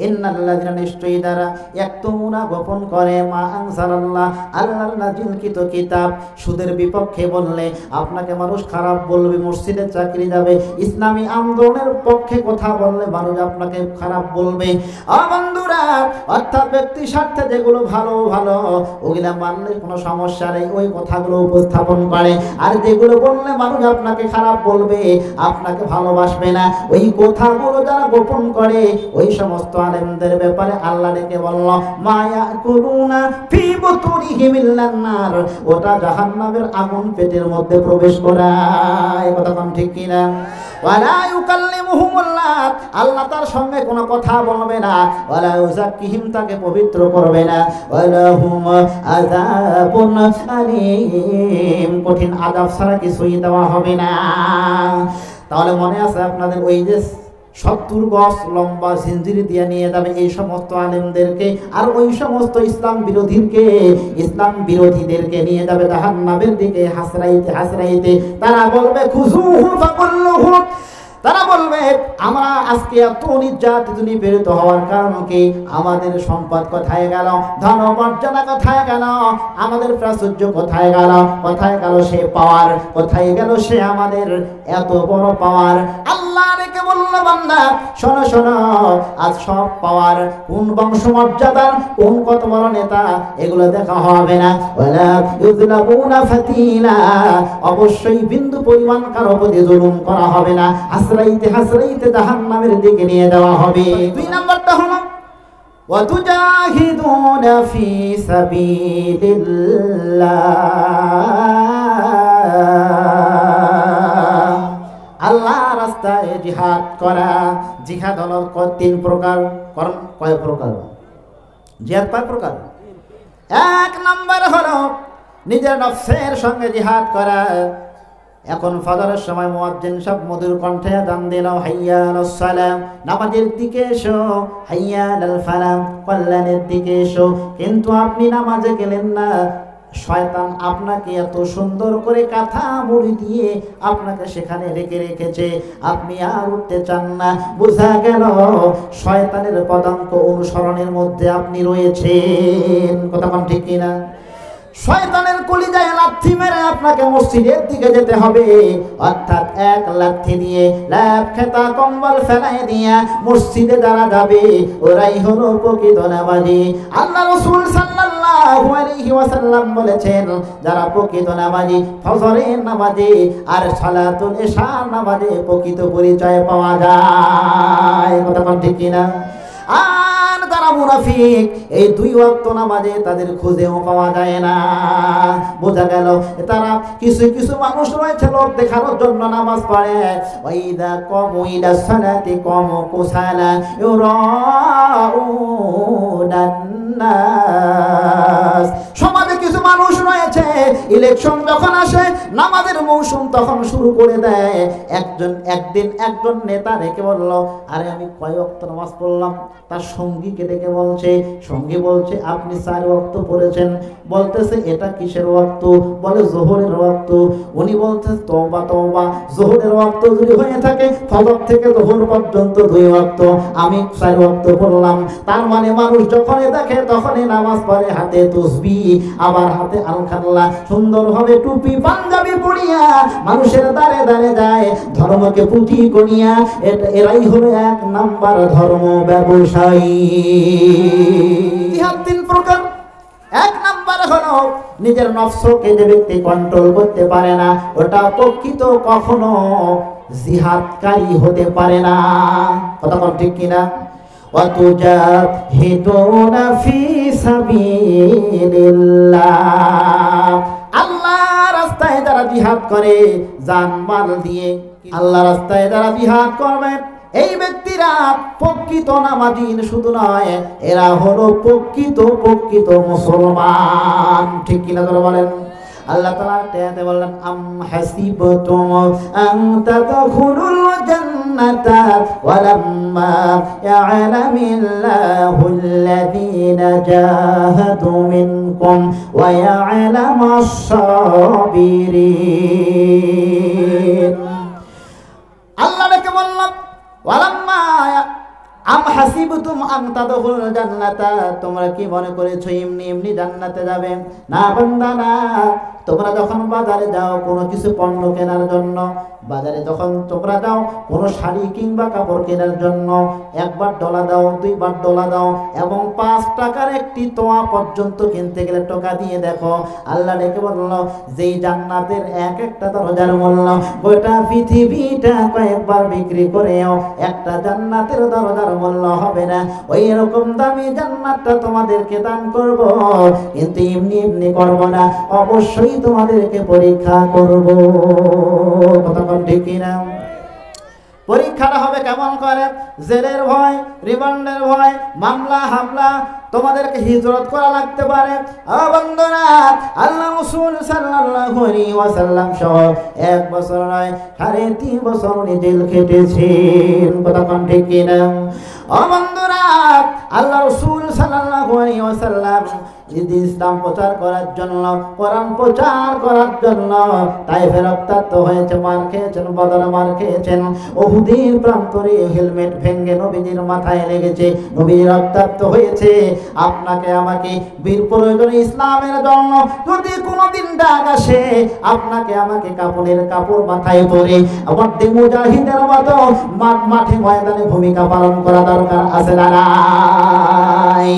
ইন্নাল্লাযীনা নিশ্চয়ই যারা ইয়াকতুমুনা গোপন করে মা আনজালাল্লাহ আল্লাহর নাযিলকৃত কিতাব। সুদের বিপক্ষে বললে আপনাকে মানুষ খারাপ বলবে, মসজিদে চাকরি যাবে, ইসলামী আন্দোলনের পক্ষে কথা বললে মানুষ আপনাকে খারাপ বলবে। বন্ধুরা, অর্থাৎ ব্যক্তি স্বার্থে যেগুলো ভালো ওগুলা মানলে কোনো সমস্যা নেই, ওই কথাগুলো উপস্থাপন করে। আর যেগুলো বললে মানুষ আপনাকে খারাপ বলবে, আপনাকে ভালোবাসবে না, ওই কথাগুলো যারা গোপন করে ওই সমস্ত আলেমদের ব্যাপারে আল্লাহ ডেকে বলল মা ইয়াকুলুনা ফি বুতুনিহিম ইল্লান নার, ওটা জাহান্নামের আগুন পেটের মধ্যে প্রবেশ করায়। কথা কোন ঠিক কিনা? ওয়ালা ইউকাল্লিমুহুমুল্লাহ, আল্লাহ তার সঙ্গে কোনো কথা বলবে না। ওয়ালা ইউযাক্কিহিম, তাকে পবিত্র করবে না। ওয়ালাহুম আযাবুন আলীম, কঠিন আযাব ছাড়া কিছুই দেওয়া হবে না। তাহলে মনে আছে আপনাদের ওই যে 70 গজ লম্বা জিঞ্জির দিয়ে নিয়ে যাবে এই সমস্ত আলেমদেরকে, আর ওই সমস্ত ইসলাম বিরোধীদেরকে নিয়ে যাবে জাহান্নামের দিকে হাসরাইতে হাসরাইতে। তারা বলবে খুযুহু ফাকুল্লুহু, তারা বলবে আমরা আজকে এত নির্যাতিত নিপীড়িত হওয়ার কারণ কি? আমাদের সম্পদ কোথায় গেল? ধন মর্যাদা কোথায় গেল? আমাদের প্রাচুর্য কোথায় গেল? কোথায় গেল সে পাওয়ার? কোথায় গেল সে আমাদের এত বড় পাওয়ার? আল্লাহ রেখে বলল বান্দা শোনো শোনো, আজ সব পাওয়ার, কোন বংশ মর্যাদার, কোন কত বড় নেতা, এগুলো দেখা হবে না। ওয়ালা ইউযলামুনা ফাতিলা, অবশ্যই বিন্দু পরিমাণ কারো প্রতি জুলুম করা হবে না। হাসরাইতে হাসরাইতে জাহান্নামের দিকে নিয়ে যাওয়া হবে। 2 নাম্বারটা হলো ওয়াতুজাহিদুনা ফি সাবিলিল্লাহ, আল্লাহ রাস্তায় জিহাদ করা। জিহাদ হলো 3 প্রকার। কয় প্রকার? জিহাদ কয় প্রকার? 1 নাম্বার হলো নিজের নফসের সঙ্গে জিহাদ করা। এখন ফজরের সময় মুয়াজ্জিন সব মধুর কণ্ঠে আযান দিল, হাইয়া আলাস সালাম, নামাজের দিকে এসো, হাইয়া আলাল ফালাহ, কল্যাণের দিকে এসো। কিন্তু আপনি নামাজে গেলেন না, শয়তান আপনাকে এত সুন্দর করে কাঁথা মুড়ি দিয়ে আপনাকে সেখানে রেখে রেখেছে, আপনি আর উঠতে চান না। বোঝা গেল শয়তানের পদাঙ্ক অনুসরণের মধ্যে আপনি রয়েছেন। কথা কোন ঠিক কিনা? শয়তানের কলিজায় লাথি মেরে আপনাকে মসজিদের দিকে যেতে হবে, অর্থাৎ 1 লাথি দিয়ে ল্যাপ খেতা কম্বল ফেলাই দিয়া মসজিদে যারা যাবে ওরাই হলো প্রকৃত নামাজি। আল্লাহ রাসূল সাল্লাল্লাহু আলাইহি ওয়াসাল্লাম বলেছেন, যারা প্রকৃত নামাজি ফজরের নামাজে আর সালাতুল ইশার নামাজে প্রকৃত পরিচয় পাওয়া যায়। কথা কোন ঠিক কিনা? আর যারা মুনাফিক এই 2 ওয়াক্ত নামাজে তাদের খুঁজেও পাওয়া যায় না। বোঝা গেল তারা কিছু কিছু মানুষ রয়েছে লোক দেখানোর জন্য নামাজ পড়ে। ওয়াইদা কমু ইলা সালাতি কমু কুসালা ইউরাউনান নাস। সমাজে কিছু মানুষ রয়েছে ইলেকশন যখন আসে, নামাজের মৌসুম তখন শুরু করে দেয়। একদিন একজন নেতা রেখে বলল, আরে আমি কয় ওয়াক্ত নামাজ পড়লাম? তার সঙ্গীকে ডেকে বলছে, সঙ্গী বলছে আপনি 4 ওয়াক্ত পড়েছেন। বলতেছে এটা কিসের ওয়াক্ত? বলে যোহরের ওয়াক্ত। উনি বলতে তওবা তওবা, যোহরের ওয়াক্ত যদি হয়ে থাকে ফজর থেকে যোহর পর্যন্ত 2 ওয়াক্ত, আমি 4 ওয়াক্ত পড়লাম। তার মানে মানুষ যখনই দেখে তখনই নামাজ পড়ে, হাতে তাসবিহ আবার হাতে আলখাল্লা, সুন্দরভাবে টুপি পাঞ্জাবি পরিয়া মানুষের দ্বারে দ্বারে যায় ধর্মকে পুঁথি করিয়া। এরাই হলো 1 নাম্বার ধর্ম ব্যবসায়ী। জিহাদ 3 প্রকার। 1 নাম্বার হলো নিজের নফসকে যে ব্যক্তি কন্ট্রোল করতে পারে না, ওটা প্রকৃত কখনো জিহাদকারী হতে পারে না। কথা কোন ঠিক কিনা? ওয়াতুজাহিদুনা ফি সাবিলিল্লাহ, আল্লাহ রাস্তায় যারা জিহাদ করে জানমাল দিয়ে, আল্লাহ রাস্তায় যারা জিহাদ করবে এই ব্যক্তিরা প্রকৃত নামাজি শুধু নয়, এরা হলো প্রকৃত মুসলমান। ঠিক কিনা তোরা বলেন? আল্লাহ তাআলা তেতে বললেন, আম হাসিবতুম আন তাদখুলুল জান্নাতা ওয়ালাম্মা ইয়া'লামিল্লাহুল্লাযীনা জাহাদু মিনকুম ওয়া ইয়া'লামাস সাবিরিন। আল্লাহ কে বললাম ওয়ালাম্মা আম হাসিবতুম আন তাদখুলুল জান্নাতা, তোমরা কি মনে করেছো এমনি এমনি জান্নাতে যাবে? না বান্দা না। তোমরা যখন বাজারে যাও কোনো কিছু পণ্য কেনার জন্য, বাজারে যখন তোমরা যাও কোনো শাড়ি কিংবা কাপড় কেনার জন্য, একবার ডলা দাও, দুইবার ডলা দাও, এবং 5 টাকার একটি তোয়া পর্যন্ত কিনতে গেলে টাকা দিয়ে দেখো। আল্লাহ ডেকে বলল, যেই জান্নাতের এক একটা দরজার মূল্য গোটা পৃথিবীটা কয়েকবার বিক্রি করেও একটা জান্নাতের দরজার মূল্য হবে না। ওই রকম দামি জান্নাতটা তোমাদেরকে দান করব, কিন্তু এমনি এমনি করব না, অবশ্যই তোমাদেরকে পরীক্ষা করব। কতক্ষণ ঠিক কিনা? পরীক্ষাটা হবে কেমন করে? জেলের ভয়, রিমান্ডের ভয়, মামলা হামলা, তোমাদেরকে হিজরত করা লাগতে পারে। বন্ধুরা, আল্লাহ রাসূল সাল্লাল্লাহু আলাইহি ওয়াসাল্লাম সহ 1 বছর নয় 3.5 বছর উনি জেল খেটেছেন। কতক্ষণ ঠিক কিনা? বন্ধুরা, আল্লাহ রাসূল সাল্লাল্লাহু আলাইহি ওয়াসাল্লাম ইসলাম প্রচার করার জন্য, কোরআন প্রচার করার জন্য তায়েফে রক্তাক্ত হয়েছে, মার খেয়েছেন, বদরে মার খেয়েছেন, উহুদের প্রান্তরে হেলমেট ভেঙে নবীজির মাথায় লেগেছে, নবী রক্তাক্ত হয়েছে। আপনাকে আমাকে বীর প্রয়োজনে ইসলামের জন্য যদি কোনোদিন ডাক আসে, আপনাকে আমাকে কাপড়ের কাপড় মাথায় পরে মধ্যে মুজাহিদের মতো মাঠে ময়দানে ভূমিকা পালন করা দরকার আছে না নাই?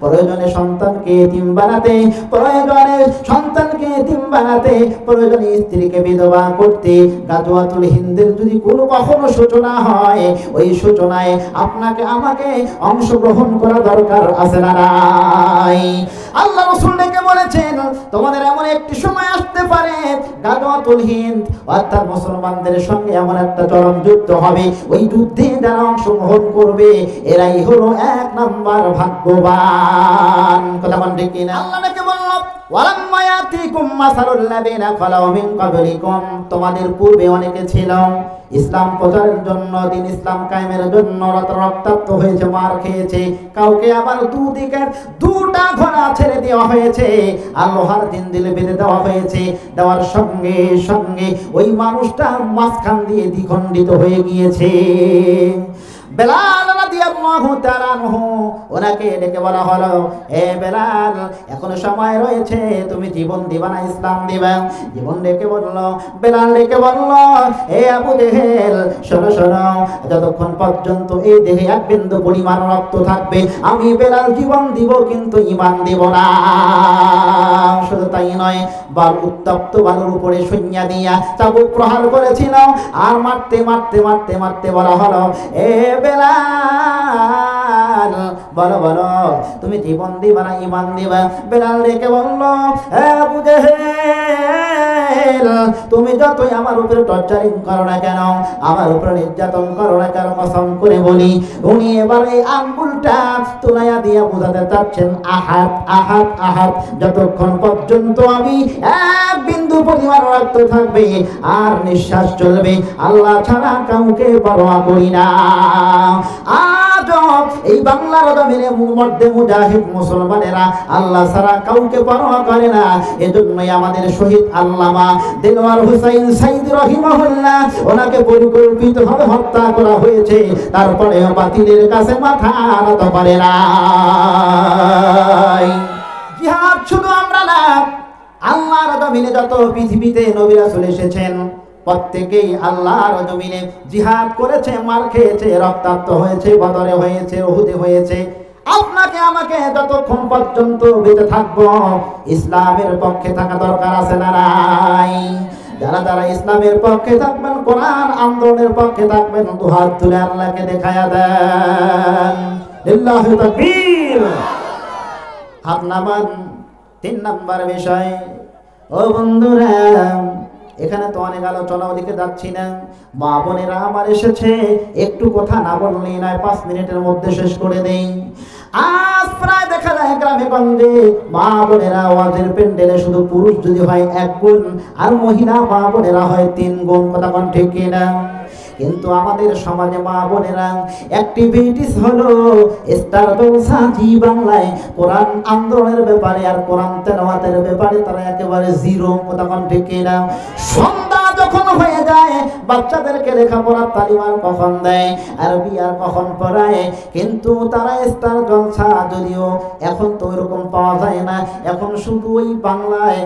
প্রয়োজনে সন্তানকে এতিম বানাতে, প্রয়োজনে সন্তানকে এতিম বানাতে, প্রয়োজনে স্ত্রীকে বিধবা করতে, গাজওয়াতুল হিন্দের যদি কোনো কখনো সূচনা হয়, ওই সূচনায় আপনাকে আমাকে অংশগ্রহণ করা দরকার আছে না নাই? আল্লাহ রাসূল ডেকে বলেছেন, তোমাদের এমন একটি সময় আসতে পারে গাজওয়াতুল হিন্দ অর্থাৎ মুসলমানদের সঙ্গে এমন একটা চরম যুদ্ধ হবে, ওই যুদ্ধে যারা অংশগ্রহণ করবে এরাই হলো 1 নাম্বার ভাগ্যবান। কথা বলেন ঠিক কিনা? আল্লাহ ডেকে বলল, ওয়ালাম্মা ইয়াতিকুম মাসালুল লাযিনা খালাউ মিন ক্বাবলিকুম, তোমাদের পূর্বে অনেকে ছিল ইসলাম প্রচারের জন্য, দিন ইসলাম কায়েমের জন্য রক্তাক্ত হয়েছে, মার খেয়েছে, কাউকে আবার দুদিকে 2টা ঘোড়া ছেড়ে দেওয়া হয়েছে, আর লোহার জিন্দিল বেঁধে দেওয়া হয়েছে। দেওয়ার সঙ্গে সঙ্গে ওই মানুষটা মাঝখান দিয়ে দ্বিখণ্ডিত হয়ে গিয়েছে। বেলাল রাদিয়াল্লাহু তাআলা আনহু, ওনাকে ডেকে বলা হলো, হে বেলাল, এখনো সময় রয়েছে, তুমি জীবন দিবা না ইসলাম দিবা? জীবন ডেকে বলল, বেলাল ডেকে বলল, হে আবু জেহেল, শোনো শোনো, যতক্ষণ পর্যন্ত এই দেহে 1 বিন্দু পরিমাণ রক্ত থাকবে আমি বেলাল জীবন দিব, কিন্তু ঈমান দিব না। শুধু তাই নয়, উত্তপ্ত বালুর উপরে সৈন্য দিয়া চাবুক প্রহার করেছিল, আর মারতে মারতে মারতে মারতে বলা হলো, এ বেলাল, বলো বলো, তুমি জীবন দিবা না ঈমান দিবা? বেলাল ডেকে বলল, হে আবু জেহেল, তুমি যতই আমার উপরে টর্চারিং করো না কেন, আমার উপরে নির্যাতন করো না কেন, কসম করে বলি, উনি এবার এই আঙ্গুলটা তুলাইয়া দিয়া বোঝাতে চাচ্ছেন, আহাদ আহাদ আহাদ, যতক্ষণ পর্যন্ত আমি 1 বিন্দু পরিমাণ রক্ত থাকবে আর নিঃশ্বাস চলবে, আল্লাহ ছাড়া কাউকে পরোয়া করি না। আজ এই বাংলার জমিনে মধ্যে মুজাহিদ মুসলমানেরা আল্লাহ ছাড়া কাউকে পরোয়া করে না। এজন্যই আমাদের শহীদ আল্লামা দেলোয়ার হোসেন সাইদ রহিমাহুল্লাহ, ওনাকে পরিকল্পিতভাবে হত্যা করা হয়েছে, তারপরে বাতিলের কাছে মাথা নত পারে না। জিহাদ শুধু আমরা না, আল্লাহর জমিনে যত পৃথিবীতে নবী রাসূল এসেছেন প্রত্যেকেই আল্লাহর জমিনে জিহাদ করেছে, মার খেয়েছে, রক্তাক্ত হয়েছে, বদরে হয়েছে, উহুদে হয়েছে। আপনাকে আমাকে যতক্ষণ পর্যন্ত বেঁচে থাকবো ইসলামের পক্ষে থাকা দরকার আছে না নাই? যারা যারা ইসলামের পক্ষে থাকবেন, কোরআন আন্দোলনের পক্ষে থাকবেন, 2 হাত তুলে আল্লাহকে দেখায়া দেন, লিল্লাহি তাকবীর। হাত নামান। 3 নাম্বার বিষয়, ও বন্ধুরা, এখানে তো অনেক আলোচনা, ওদিকে যাচ্ছি না। মা বোনেরা আমার এসেছে, একটু কথা না বললেই নয়, 5 মিনিটের মধ্যে শেষ করে দেই। আজ প্রায় দেখা যায় গ্রামে গঞ্জে মা বোনেরা ওয়াজের প্যান্ডেলে শুধু পুরুষ যদি হয় 1 গুণ, আর মহিলা মা বোনেরা হয় 3 গুণ। কথা কোন ঠিক কিনা? কিন্তু আমাদের সমাজে মা বোনেরা অ্যাক্টিভিটিস হলো স্টার জলসা জি বাংলায় কোরআন আন্দোলনের ব্যাপারে আর কোরআন তেলাওয়াতের ব্যাপারে তারা একেবারে জিরো। কথা কোন ঠিক কিনা? সন্ধ্যা যখন হয়ে যায় বাচ্চাদেরকে লেখাপড়ার তালিম কখন দেয়, আরবি আর কখন পড়ায়, কিন্তু তারা স্টার জলসা যদিও এখন তো ওইরকম পাওয়া যায় না, এখন শুধু ওই বাংলায়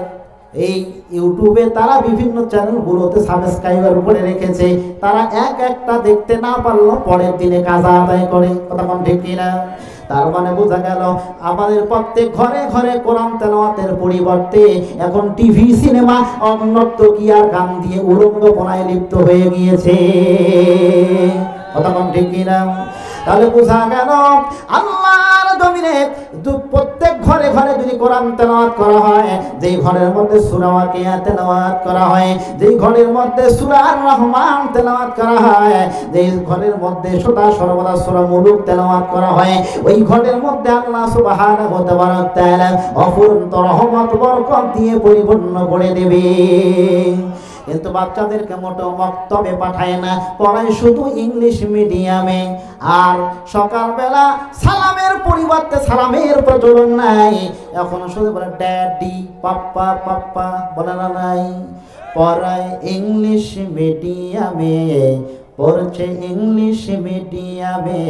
এই ইউটিউবে তারা বিভিন্ন চ্যানেলগুলোতে সাবস্ক্রাইবার করে রেখেছে, তারা এক একটা দেখতে না পারলেও পরের দিনে কাজা আদায় করে। কথা কোন ঠিক কিনা? তার মানে বোঝা গেল আমাদের প্রত্যেক ঘরে ঘরে কোরআন তেলাওয়াতের পরিবর্তে এখন টিভি, সিনেমা, নর্তকী আর গান দিয়ে উলঙ্গপনায় লিপ্ত হয়ে গিয়েছে। কথা কোন ঠিক কিনা? তাহলে বোঝা গেল আল্লাহর জমিনে প্রত্যেক ঘরে ঘরে যদি কোরআন তেলাওয়াত করা হয়, যেই ঘরের মধ্যে সূরা ওয়াকিয়া তেলাওয়াত করা হয়, যেই ঘরের মধ্যে সূরা আর রহমান তেলাওয়াত করা হয়, যেই ঘরের মধ্যে সদা সর্বদা সূরা মুলুক তেলাওয়াত করা হয়, ওই ঘরের মধ্যে আল্লাহ সুবহানাহু ওয়া তাআলা অফুরন্ত রহমত বরকত দিয়ে পরিপূর্ণ করে দেবে। কিন্তু বাচ্চাদেরকে মোটেও মক্তবে পাঠায় না, পড়ায় শুধু ইংলিশ মিডিয়ামে। আর সকালবেলা সালামের পরিবর্তে সালামের প্রচলন নাই, এখন শুধু বলে ড্যাডি, পাপ্পা, পাপ্পা বলে না নাই। পড়ায় ইংলিশ মিডিয়ামে, পড়ছে ইংলিশ মিডিয়ামে,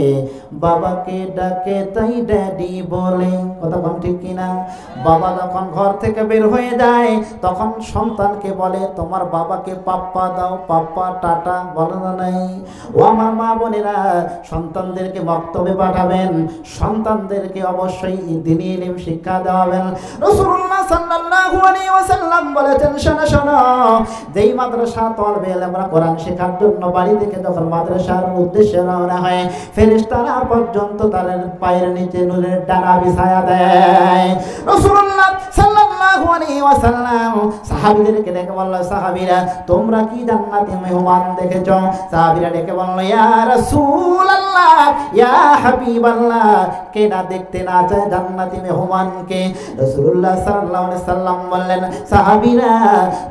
বাবাকে ডাকে তাই ড্যাডি বলে। কথা কোন ঠিক কিনা? বাবা যখন ঘর থেকে বের হয়ে যায় তখন সন্তানকে বলে তোমার বাবাকে পাপ্পা দাও, পাপ্পা টাটা বলে না নাই। ও আমার মা বোনেরা, সন্তানদেরকে মক্তবে পাঠাবেন, সন্তানদেরকে অবশ্যই দ্বীনি ইলম শিক্ষা দেওয়াবেন। রাসূলুল্লাহ সাল্লাল্লাহু আলাইহি ওয়াসাল্লাম বলেছেন, শোনো শোনো, যেই মাদ্রাসা তলবে আমরা কোরআন শেখার জন্য বাড়ি থেকে যখন মাদ্রাসার উদ্দেশ্যে রওনা হয়, ফেরেশতারা পর্যন্ত তাদের পায়ের নিচে নূরের ডানা বিছায়া দেয়। রাসূলুল্লাহ সাল্লাল্লাহু আলাইহি ওয়াসাল্লাম সাহাবীদেরকে ডেকে বলল, সাহাবীরা তোমরা কি জান্নাতি মেহমান দেখেছো? সাহাবীরা ডেকে বলল, ইয়া রাসূলুল্লাহ, ইয়া হাবিবাল্লাহ, কে না দেখতে না চায় জান্নাতি মেহমানকে? রাসূলুল্লাহ সাল্লাল্লাহু আলাইহি সাল্লাম বললেন, সাহাবীরা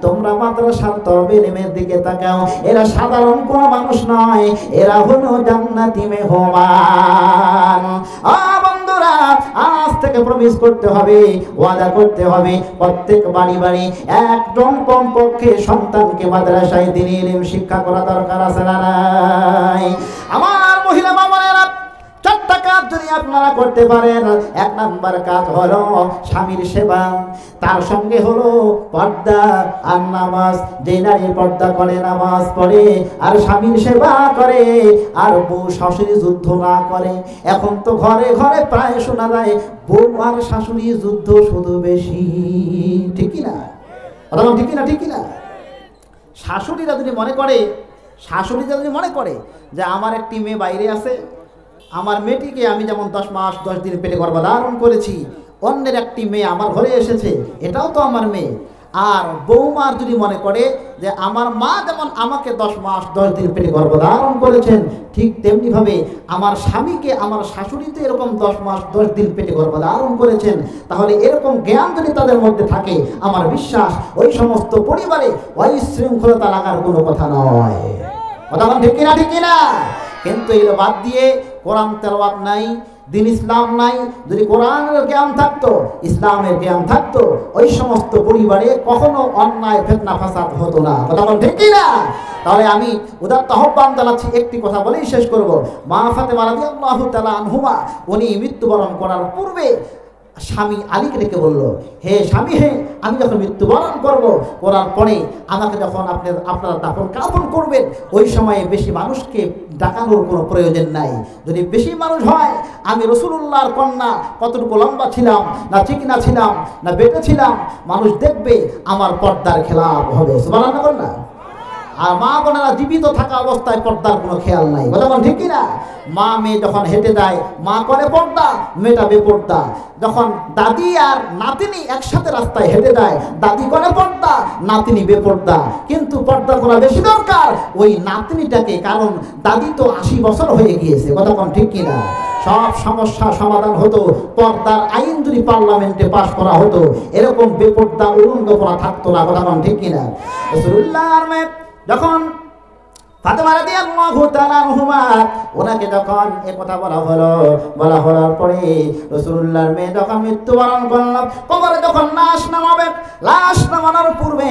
তোমরা মাদ্রাসার তলবে ইলমের দিকে তাকাও, এরা সাধারণ কোনো মানুষ নয়, এরা হলো জান্নাতি মেহমান। বন্ধুরা, আজ থেকে প্রবেশ করতে হবে, ওয়াদা করতে হবে, প্রত্যেক বাড়ি বাড়ি একজন কমপক্ষে সন্তানকে মাদ্রাসায় দ্বীনি ইলম শিক্ষা করা দরকার আছে না নাই? আমার মহিলা মামারা, চারটা কাজ যদি আপনারা করতে পারেন, এক নাম্বার কাজ হলো স্বামীর সেবা, তার সঙ্গে হলো পর্দা আর নামাজ। যে নারী পর্দা করে, নামাজ পড়ে আর স্বামীর সেবা করে আর বউ শাশুড়ি যুদ্ধ না করে। এখন তো ঘরে ঘরে প্রায় শোনা যায় বউ আর শাশুড়ি যুদ্ধ শুধু বেশি। ঠিক কিনা? ঠিক কিনা? ঠিক কিনা? শাশুড়িরা যদি মনে করে যে আমার একটি মেয়ে বাইরে আছে, আমার মেয়েটিকে আমি যেমন 10 মাস 10 দিন পেটে গর্ভধারণ করেছি, অন্যের একটি মেয়ে আমার ঘরে এসেছে, এটাও তো আমার মেয়ে। আর বৌমার যদি মনে করে যে আমার মা যেমন আমাকে 10 মাস 10 দিন পেটে গর্ভধারণ করেছেন, ঠিক তেমনিভাবে আমার স্বামীকে আমার শাশুড়ি তো এরকম 10 মাস 10 দিন পেটে গর্ভধারণ করেছেন, তাহলে এরকম জ্ঞান যদি তাদের মধ্যে থাকে, আমার বিশ্বাস ওই সমস্ত পরিবারে অশৃঙ্খলতা লাগার কোনো কথা নয়। কথা বলেন ঠিক কিনা? ঠিক কিনা? কিন্তু এগুলো বাদ দিয়ে কোরআন তেলাওয়াত নাই, দিন ইসলাম নাই। যদি কোরআনের জ্ঞান থাকতো, ইসলামের জ্ঞান থাকতো, ওই সমস্ত পরিবারে কখনো অন্যায় ফিতনা ফাসাদ হতো না। কথা বলেন ঠিক কিনা? তাহলে আমি উদাত্ত আহ্বান জানাচ্ছি, একটি কথা বলেই শেষ করব। মা ফাতেমা রাদিয়াল্লাহু তাআলা আনহুমা, উনি মৃত্যুবরণ করার পূর্বে স্বামী আলীকে ডেকে বলল, হে স্বামী, হে আমি যখন মৃত্যুবরণ করব, করার পরে আমাকে যখন আপনারা দাফন কাফন করবেন, ওই সময়ে বেশি মানুষকে ডাকানোর কোনো প্রয়োজন নাই। যদি বেশি মানুষ হয়, আমি রাসূলুল্লাহর কন্যা কতটুকু লম্বা ছিলাম, না চিকনা ছিলাম, না বেটে ছিলাম, মানুষ দেখবে, আমার পর্দার খেলাপ হবে। সুবহানাল্লাহ বল না? আর মা বোনেরা জীবিত থাকা অবস্থায় পর্দার কোনো খেয়াল নাই। কথা বলেন ঠিক কিনা? মা মেয়ে যখন হেঁটে যায়, মা করে পর্দা, মেয়েটা বেপর্দা। যখন দাদি আর নাতিনি একসাথে রাস্তায় হেঁটে যায়, দাদি করে পর্দা, নাতিনি বেপর্দা। কিন্তু পর্দা করা বেশি দরকার ওই নাতনিটাকে, কারণ দাদি তো 80 বছর হয়ে গিয়েছে। কথা বলেন ঠিক কিনা? সব সমস্যা সমাধান হতো পর্দার আইন যদি পার্লামেন্টে পাশ করা হতো, এরকম বেপর্দা উলঙ্গপনা থাকতো না। কথা বলেন ঠিক কিনা? রাসূলুল্লাহর মেয়ে যখন ফাতেমা রাদিয়াল্লাহু তাআলা আনহুমা ওনাকে যখন এই কথা বলা হওয়ার পরে রাসূলুল্লাহর মেয়ে যখন মৃত্যুবরণ করল, কবরে যখন লাশ নামানোর পূর্বে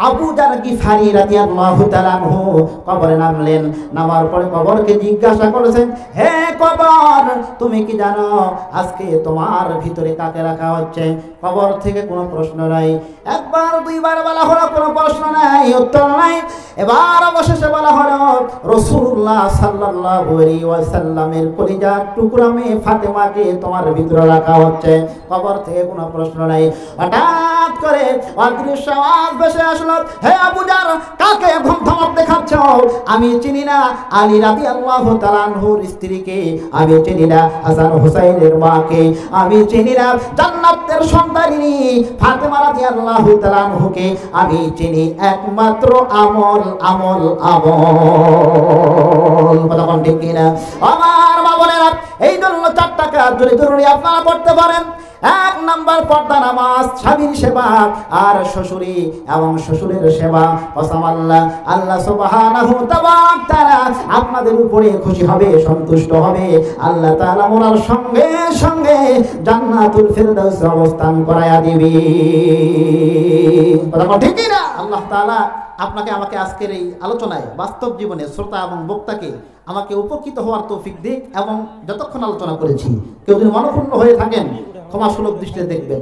আবু যার গিফারি রাদিয়াল্লাহু তাআলা আনহু কবরে নামলেন। নামার পরে কবরকে জিজ্ঞাসা করেছেন, হে কবর, তুমি কি জানো আজকে তোমার ভিতরে কাকে রাখা হচ্ছে? কবর থেকে কোনো প্রশ্ন নাই। একবার দুইবার বলা হলো, কোনো প্রশ্ন নাই, উত্তর নাই। এবার অবশেষে বলা হলো রাসূলুল্লাহ সাল্লাল্লাহু আলাইহি ওয়াসাল্লামের কলিজার টুকরা মেয়ে ফাতেমাকে তোমার ভিতরে রাখা হচ্ছে। কবর থেকে কোনো প্রশ্ন নাই। হঠাৎ করে অদৃশ্য আওয়াজ ভেসে আসলো, হে আবু যার, কাকে ধমক দেখাচ্ছ? আমি চিনি না আলী রাদিয়াল্লাহু তাআলা আনহুর স্ত্রীকে, আমি চিনি না হাসান হুসাইনের মাকে, আমি চিনি না জান্নাতের সন্তানিনী ফাতেমা রাদিয়াল্লাহু তাআলা আনহুকে, আমি চিনি একমাত্র আমল। কথা ঠিক কিনা? আমার মা বোনেরা, এই জন্য 4টা কাজ যদি জরুরি আপনারা করতে পারেন। 1 নাম্বার পর্দা নামাজ, স্বামীর সেবা আর শ্বশুরি এবং শ্বশুরের সেবা। কসম আল্লাহ সুবহানাহু তাআলা আপনাদের উপরে খুশি হবে, সন্তুষ্ট হবে। আল্লাহ তাআলা ওনার সঙ্গে সঙ্গে জান্নাতুল ফিরদাউসে অবস্থান করায়া দিবে। কথা ঠিক না? আল্লাহ তাআলা আপনাকে আমাকে আজকের এই আলোচনায় বাস্তব জীবনে শ্রোতা এবং বক্তাকে আমাকে উপকৃত হওয়ার তৌফিক দিক। এবং যতক্ষণ আলোচনা করেছি কেউ যদি মনঃক্ষুণ্ণ হয়ে থাকেন ক্ষমাসুলভ দৃষ্টিতে দেখবেন।